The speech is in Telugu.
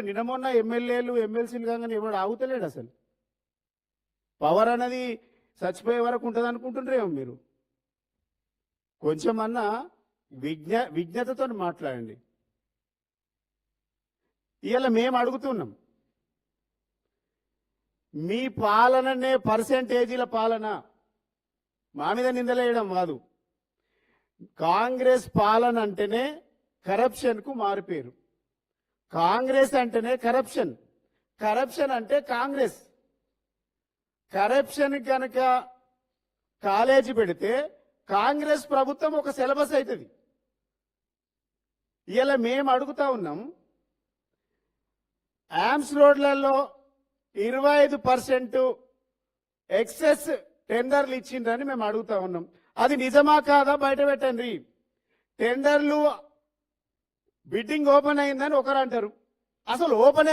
నిన్నమొన్న ఎమ్మెల్యేలు ఎమ్మెల్సీలు కాగానే ఎవడు ఆగుతలేడు. అసలు పవర్ అనేది చచ్చిపోయే వరకు ఉంటుంది అనుకుంటుండ్రేమో మీరు. కొంచెమన్నా విజ్ఞతతో మాట్లాడండి. ఇవాళ మేము అడుగుతున్నాం, మీ పాలననే పర్సెంటేజీల పాలన, మా మీద నిందలేయడం కాదు. కాంగ్రెస్ పాలన అంటేనే కరప్షన్కు మారిపోయారు. కాంగ్రెస్ అంటేనే కరప్షన్, కరప్షన్ అంటే కాంగ్రెస్. కరప్షన్ కనుక కాలేజీ పెడితే కాంగ్రెస్ ప్రభుత్వం ఒక సిలబస్ అవుతుంది. ఇలా మేము అడుగుతా ఉన్నాం, యామ్స్ రోడ్లలో 25% ఎక్సెస్ టెండర్లు ఇచ్చిండ్రని మేము అడుగుతా ఉన్నాం. అది నిజమా కాదా బయట పెట్టండి. టెండర్లు బిడ్డింగ్ ఓపెన్ అయిందని ఒకరు అంటారు, అసలు ఓపెన్